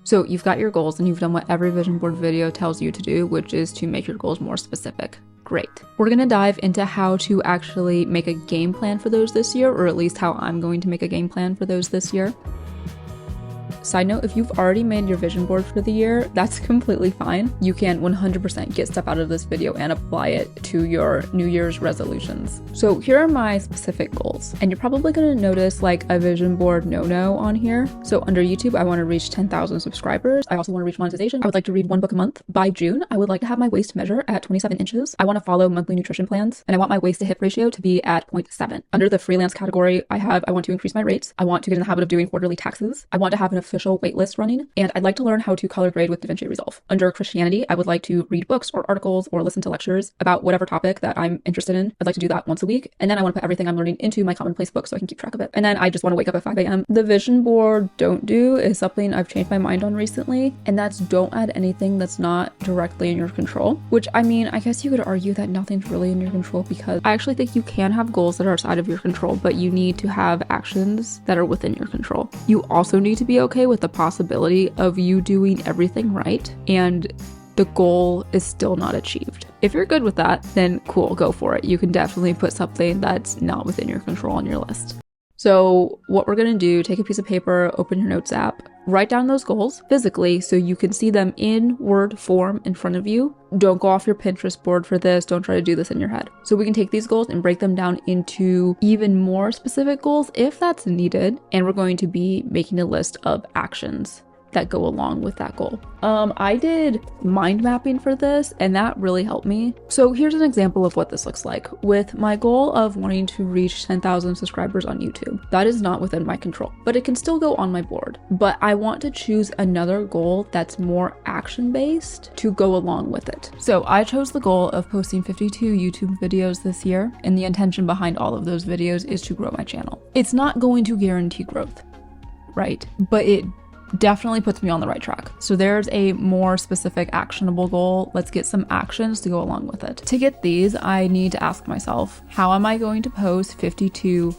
So you've got your goals and you've done what every vision board video tells you to do, which is to make your goals more specific. Great. We're going to dive into how to actually make a game plan for those this year, or at least how I'm going to make a game plan for those this year. Side note, if you've already made your vision board for the year, that's completely fine. You can 100% get stuff out of this video and apply it to your New Year's resolutions. So here are my specific goals. And you're probably going to notice like a vision board no-no on here. So under YouTube, I want to reach 10,000 subscribers. I also want to reach monetization. I would like to read 1 book a month. By June, I would like to have my waist measure at 27 inches. I want to follow monthly nutrition plans. And I want my waist to hip ratio to be at 0.7. Under the freelance category, I want to increase my rates. I want to get in the habit of doing quarterly taxes. I want to have an official waitlist running, and I'd like to learn how to color grade with DaVinci Resolve. Under Christianity, I would like to read books or articles or listen to lectures about whatever topic that I'm interested in. I'd like to do that once a week, and then I want to put everything I'm learning into my commonplace book so I can keep track of it. And then I just want to wake up at 5 a.m. The vision board don't do is something I've changed my mind on recently, and that's don't add anything that's not directly in your control, which I mean, I guess you could argue that nothing's really in your control, because I actually think you can have goals that are outside of your control, but you need to have actions that are within your control. You also need to be okay with the possibility of you doing everything right and the goal is still not achieved. If you're good with that, then cool, go for it. You can definitely put something that's not within your control on your list. So what we're gonna do, take a piece of paper, open your notes app, write down those goals physically so you can see them in Word form in front of you. Don't go off your Pinterest board for this. Don't try to do this in your head. So we can take these goals and break them down into even more specific goals if that's needed. And we're going to be making a list of actions that go along with that goal. I did mind mapping for this and that really helped me. So here's an example of what this looks like. With my goal of wanting to reach 10,000 subscribers on YouTube, that is not within my control, but it can still go on my board. But I want to choose another goal that's more action-based to go along with it. So I chose the goal of posting 52 YouTube videos this year, and the intention behind all of those videos is to grow my channel. It's not going to guarantee growth, right? But it definitely puts me on the right track. So there's a more specific actionable goal. Let's get some actions to go along with it. To get these, I need to ask myself, how am I going to post 52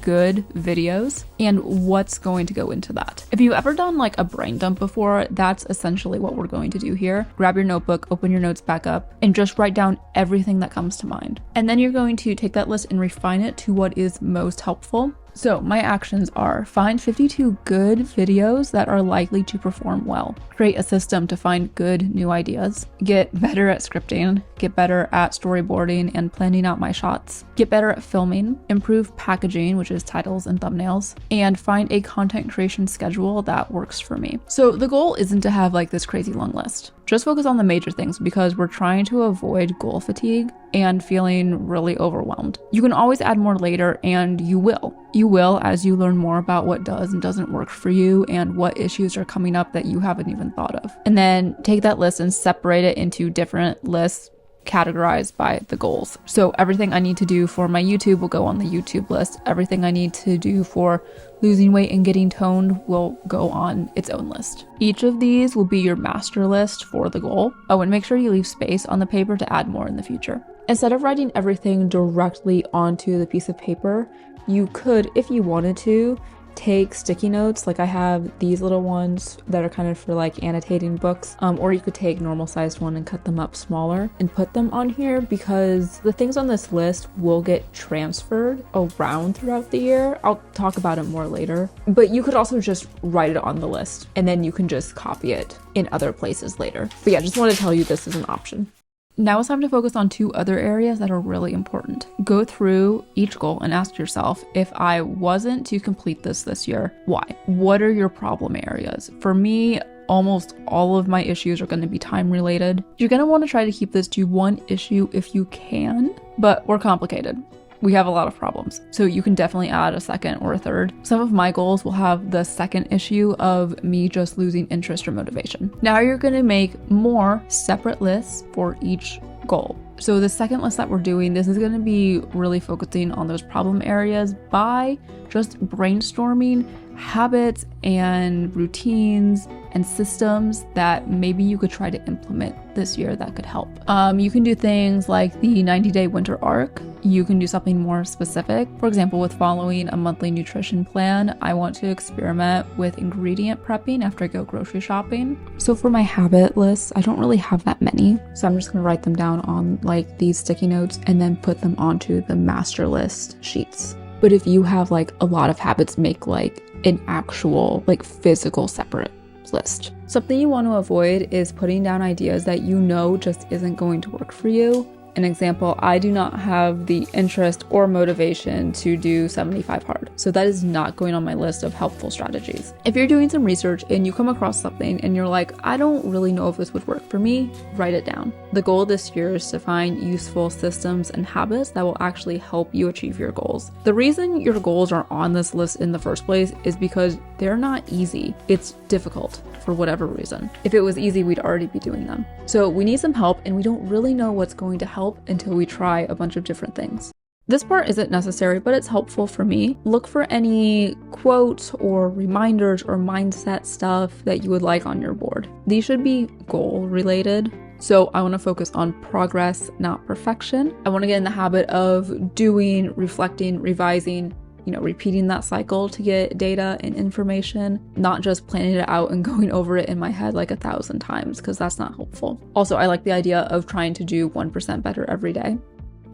good videos and what's going to go into that? If you've ever done like a brain dump before, that's essentially what we're going to do here. Grab your notebook, open your notes back up, and just write down everything that comes to mind. And then you're going to take that list and refine it to what is most helpful. So my actions are: find 52 good videos that are likely to perform well. Create a system to find good new ideas. Get better at scripting. Get better at storyboarding and planning out my shots. Get better at filming. Improve packaging, which is titles and thumbnails. And find a content creation schedule that works for me. So the goal isn't to have like this crazy long list. Just focus on the major things because we're trying to avoid goal fatigue and feeling really overwhelmed. You can always add more later, and you will. You will as you learn more about what does and doesn't work for you and what issues are coming up that you haven't even thought of. And then take that list and separate it into different lists categorized by the goals. So everything I need to do for my YouTube will go on the YouTube list. Everything I need to do for losing weight and getting toned will go on its own list. Each of these will be your master list for the goal. Oh, and make sure you leave space on the paper to add more in the future. Instead of writing everything directly onto the piece of paper, you could, if you wanted to, take sticky notes. Like I have these little ones that are kind of for like annotating books, or you could take normal sized one and cut them up smaller and put them on here, because the things on this list will get transferred around throughout the year. I'll talk about it more later, but you could also just write it on the list and then you can just copy it in other places later. But yeah, just want to tell you this is an option. Now it's time to focus on 2 other areas that are really important. Go through each goal and ask yourself, if I wasn't to complete this year, why? What are your problem areas? For me, almost all of my issues are going to be time related. You're going to want to try to keep this to 1 issue if you can, but we're complicated. We have a lot of problems, so you can definitely add a second or a third. Some of my goals will have the second issue of me just losing interest or motivation. Now you're going to make more separate lists for each goal. So the second list that we're doing, this is going to be really focusing on those problem areas by just brainstorming habits and routines and systems that maybe you could try to implement this year that could help. You can do things like the 90-day winter arc. You can do something more specific. For example, with following a monthly nutrition plan, I want to experiment with ingredient prepping after I go grocery shopping. So for my habit lists, I don't really have that many. So I'm just gonna write them down on like these sticky notes and then put them onto the master list sheets. But if you have like a lot of habits, make like an actual like physical separate list. Something you want to avoid is putting down ideas that you know just isn't going to work for you. An example, I do not have the interest or motivation to do 75 hard. So that is not going on my list of helpful strategies. If you're doing some research and you come across something and you're like, I don't really know if this would work for me, write it down. The goal this year is to find useful systems and habits that will actually help you achieve your goals. The reason your goals are on this list in the first place is because they're not easy. It's difficult for whatever reason. If it was easy, we'd already be doing them. So we need some help, and we don't really know what's going to help until we try a bunch of different things. This part isn't necessary, but it's helpful for me. Look for any quotes or reminders or mindset stuff that you would like on your board. These should be goal related. So I want to focus on progress, not perfection. I want to get in the habit of doing, reflecting, revising, repeating that cycle to get data and information, not just planning it out and going over it in my head like 1,000 times, because that's not helpful. Also, I like the idea of trying to do 1% better every day.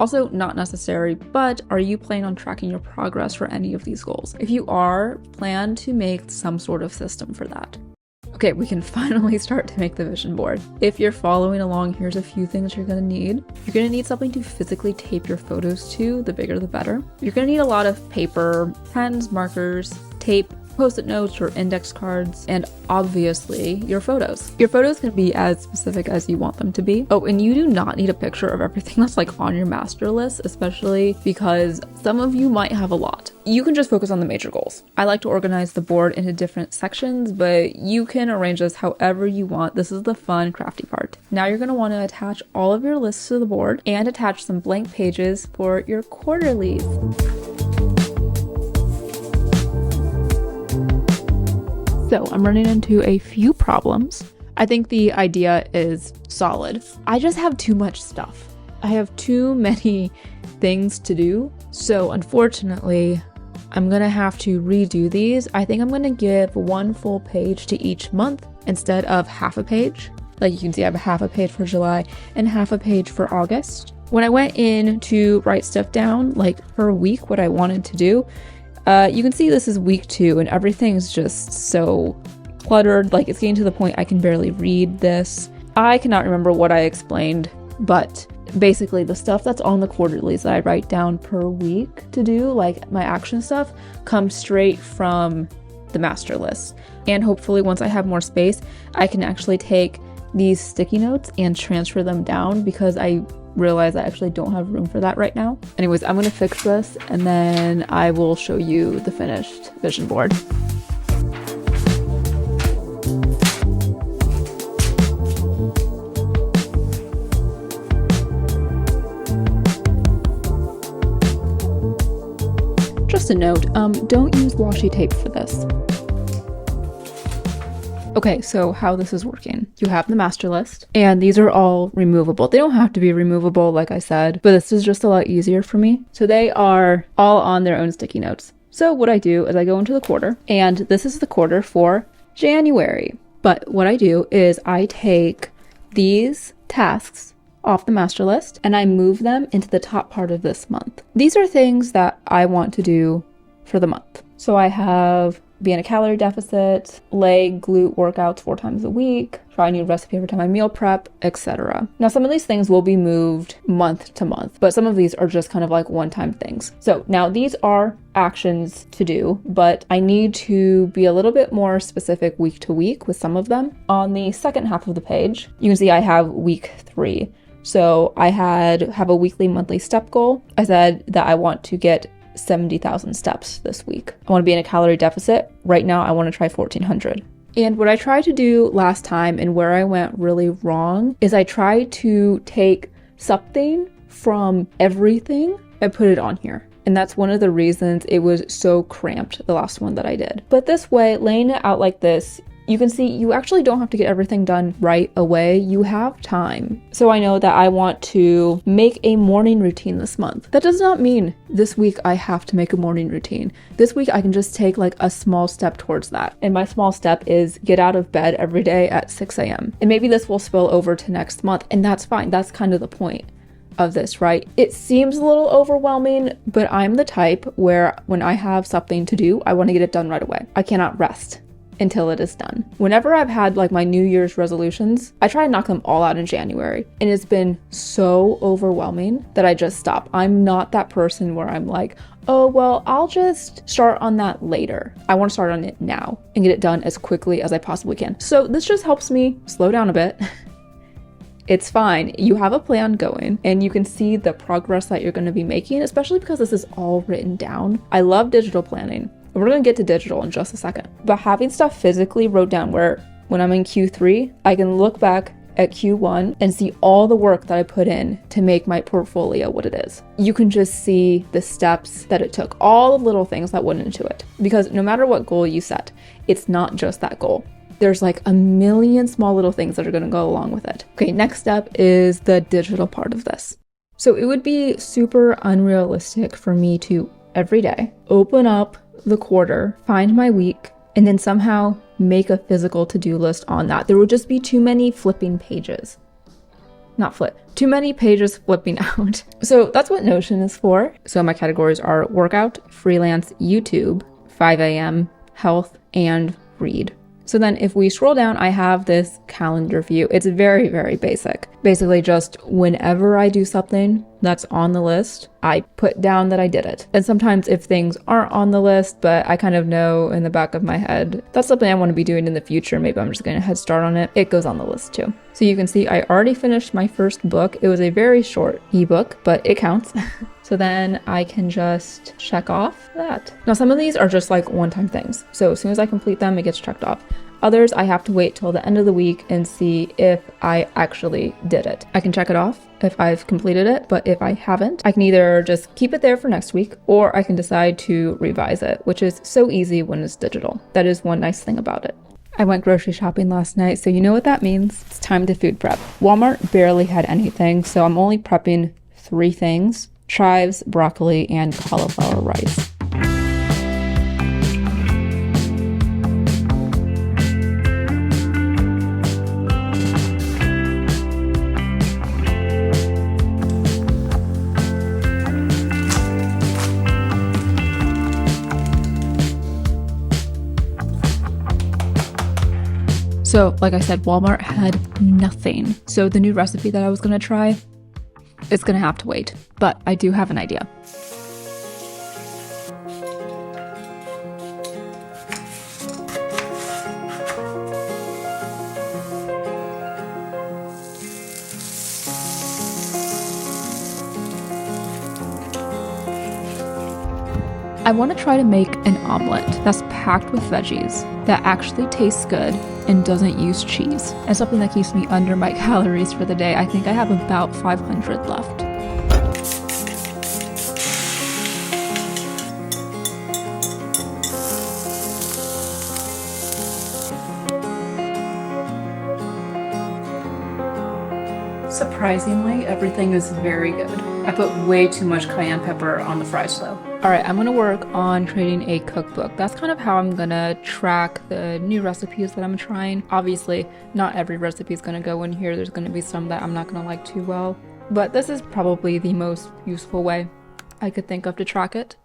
Also, not necessary, but are you planning on tracking your progress for any of these goals? If you are, plan to make some sort of system for that. Okay, we can finally start to make the vision board. If you're following along, here's a few things you're gonna need. You're gonna need something to physically tape your photos to, the bigger the better. You're gonna need a lot of paper, pens, markers, tape, post-it notes or index cards, and obviously your photos. Your photos can be as specific as you want them to be. Oh, and you do not need a picture of everything that's like on your master list, especially because some of you might have a lot. You can just focus on the major goals. I like to organize the board into different sections, but you can arrange this however you want. This is the fun, crafty part. Now you're gonna wanna attach all of your lists to the board and attach some blank pages for your quarterlies. So I'm running into a few problems. I think the idea is solid. I just have too much stuff. I have too many things to do. So unfortunately, I'm gonna have to redo these. I think I'm gonna give one full page to each month instead of half a page. Like you can see, I have half a page for July and half a page for August. When I went in to write stuff down, like per week, what I wanted to do, you can see this is week 2 and everything's just so cluttered. Like it's getting to the point I can barely read this. I cannot remember what I explained, but basically the stuff that's on the quarterlies that I write down per week to do, like my action stuff, comes straight from the master list. And hopefully once I have more space, I can actually take these sticky notes and transfer them down, because I realize I actually don't have room for that right now. Anyways, I'm gonna fix this and then I will show you the finished vision board. Just a note, don't use washi tape for this. Okay, so how this is working. You have the master list, and these are all removable. They don't have to be removable, like I said, but this is just a lot easier for me. So they are all on their own sticky notes. So what I do is I go into the quarter, and this is the quarter for January. But what I do is I take these tasks off the master list, and I move them into the top part of this month. These are things that I want to do for the month. So I have be in a calorie deficit, leg, glute workouts 4 times a week, try a new recipe every time I meal prep, etc. Now, some of these things will be moved month to month, but some of these are just kind of like one-time things. So now these are actions to do, but I need to be a little bit more specific week to week with some of them. On the second half of the page, you can see I have week 3. So I have a weekly, monthly step goal. I said that I want to get 70,000 steps this week. I want to be in a calorie deficit. Right now, I want to try 1,400. And what I tried to do last time and where I went really wrong is I tried to take something from everything and put it on here. And And that's one of the reasons it was so cramped, the last one that I did. But this way, laying it out like this, you can see you actually don't have to get everything done right away. You have time. So I know that I want to make a morning routine this month. That does not mean this week I have to make a morning routine. This week I can just take like a small step towards that. And my small step is get out of bed every day at 6 a.m. And maybe this will spill over to next month, and that's fine. That's kind of the point of this, right? It seems a little overwhelming, but I'm the type where when I have something to do, I want to get it done right away. I cannot rest until it is done. Whenever I've had like my New Year's resolutions, I try to knock them all out in January, and it's been so overwhelming that I just stop. I'm not that person where I'm like, oh, well, I'll just start on that later. I want to start on it now and get it done as quickly as I possibly can. So this just helps me slow down a bit. It's fine. You have a plan going and you can see the progress that you're going to be making, especially because this is all written down. I love digital planning. We're going to get to digital in just a second. But having stuff physically wrote down where when I'm in Q3, I can look back at Q1 and see all the work that I put in to make my portfolio what it is. You can just see the steps that it took, all the little things that went into it. Because no matter what goal you set, it's not just that goal. There's like a million small little things that are going to go along with it. Okay, next step is the digital part of this. So it would be super unrealistic for me to every day open up the quarter, find my week, and then somehow make a physical to-do list on that. There would just be too many flipping pages. Too many pages flipping out. So that's what Notion is for. So my categories are workout, freelance, YouTube, 5 a.m., health, and read. So then if we scroll down, I have this calendar view. It's very, very basic. Basically just whenever I do something that's on the list, I put down that I did it. And sometimes if things aren't on the list, but I kind of know in the back of my head, that's something I want to be doing in the future, maybe I'm just going to head start on it, it goes on the list too. So you can see I already finished my first book. It was a very short ebook, but it counts. So then I can just check off that. Now some of these are just like one-time things. So as soon as I complete them, it gets checked off. Others, I have to wait till the end of the week and see if I actually did it. I can check it off if I've completed it, but if I haven't, I can either just keep it there for next week or I can decide to revise it, which is so easy when it's digital. That is one nice thing about it. I went grocery shopping last night, so you know what that means. It's time to food prep. Walmart barely had anything, so I'm only prepping 3 things: chives, broccoli, and cauliflower rice. So, like I said, Walmart had nothing. So the new recipe that I was going to try, it's going to have to wait. But I do have an idea. I want to try to make an omelet that's packed with veggies, that actually tastes good and doesn't use cheese, and something that keeps me under my calories for the day. I think I have about 500 left. Surprisingly, everything is very good. I put way too much cayenne pepper on the fries though. Alright, I'm gonna work on creating a cookbook. That's kind of how I'm gonna track the new recipes that I'm trying. Obviously, not every recipe is gonna go in here. There's gonna be some that I'm not gonna like too well. But this is probably the most useful way I could think of to track it.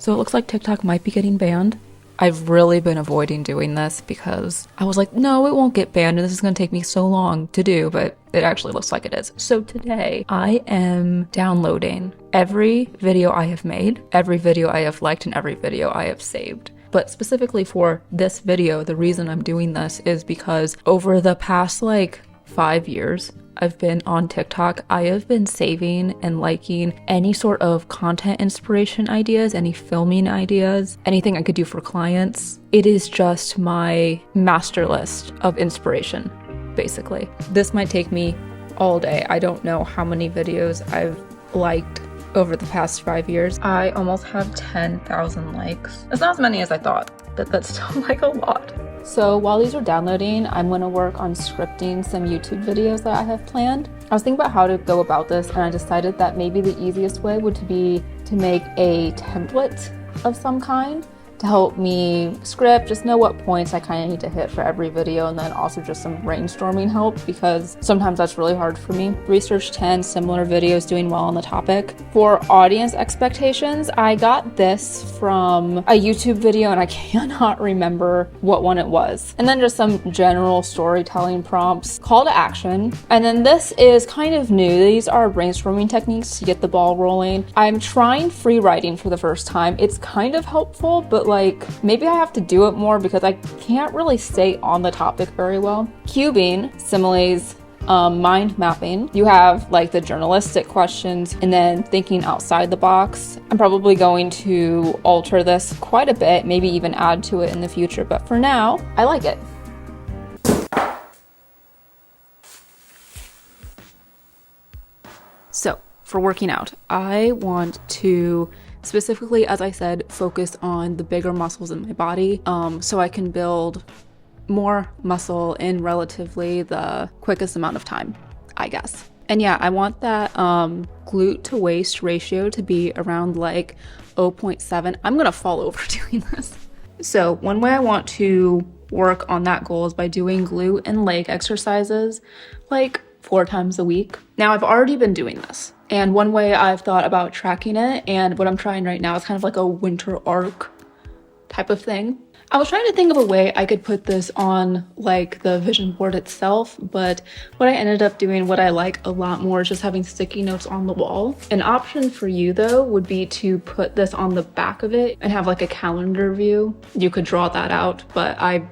So it looks like TikTok might be getting banned. I've really been avoiding doing this because I was like, no, it won't get banned and this is going to take me so long to do, but it actually looks like it is. So today I am downloading every video I have made, every video I have liked, and every video I have saved. But specifically for this video, the reason I'm doing this is because over the past 5 years I've been on TikTok, I have been saving and liking any sort of content inspiration ideas, any filming ideas, anything I could do for clients. It is just my master list of inspiration, basically. This might take me all day. I don't know how many videos I've liked over the past 5 years. I almost have 10,000 likes. That's not as many as I thought, but that's still like a lot. So while these are downloading, I'm going to work on scripting some YouTube videos that I have planned. I was thinking about how to go about this, and I decided that maybe the easiest way would be to make a template of some kind to help me script, just know what points I kind of need to hit for every video, and then also just some brainstorming help, because sometimes that's really hard for me. Research 10 similar videos doing well on the topic. For audience expectations, I got this from a YouTube video and I cannot remember what one it was. And then just some general storytelling prompts, call to action. And then this is kind of new. These are brainstorming techniques to get the ball rolling. I'm trying free writing for the first time. It's kind of helpful, but like maybe I have to do it more because I can't really stay on the topic very well. Cubing, similes, mind mapping. You have like the journalistic questions and then thinking outside the box. I'm probably going to alter this quite a bit, maybe even add to it in the future, but for now, I like it. So for working out, I want to specifically, as I said, focus on the bigger muscles in my body, so I can build more muscle in relatively the quickest amount of time, I guess. And yeah, I want that glute to waist ratio to be around like 0.7. I'm gonna fall over doing this. So one way I want to work on that goal is by doing glute and leg exercises like 4 times a week. Now I've already been doing this. And one way I've thought about tracking it, and what I'm trying right now, is kind of like a winter arc type of thing. I was trying to think of a way I could put this on like the vision board itself, but what I ended up doing, what I like a lot more, is just having sticky notes on the wall. An option for you though would be to put this on the back of it and have like a calendar view. You could draw that out, but I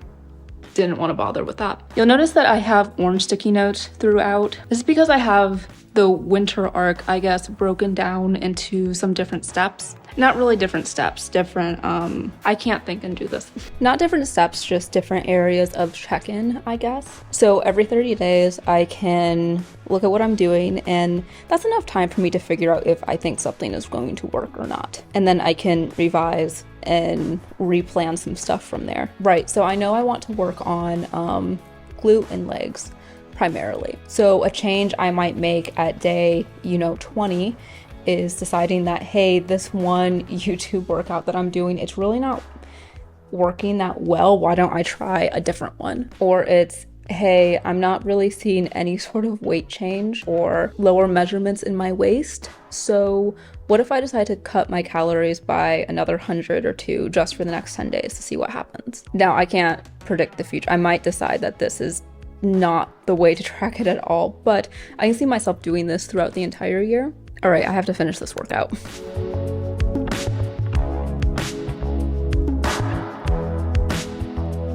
didn't want to bother with that. You'll notice that I have orange sticky notes throughout. This is because I have the winter arc, I guess, broken down into some different steps. Not really different steps, different, I can't think and do this. Not different steps, just different areas of check-in, I guess. So every 30 days, I can look at what I'm doing, and that's enough time for me to figure out if I think something is going to work or not. And then I can revise and replan some stuff from there. Right, so I know I want to work on glute and legs primarily. So a change I might make at day, 20 is deciding that, hey, this one YouTube workout that I'm doing, it's really not working that well. Why don't I try a different one? Or it's, hey, I'm not really seeing any sort of weight change or lower measurements in my waist. So what if I decide to cut my calories by another 100 or 2 just for the next 10 days to see what happens? Now, I can't predict the future. I might decide that this is not the way to track it at all, but I can see myself doing this throughout the entire year. All right, I have to finish this workout.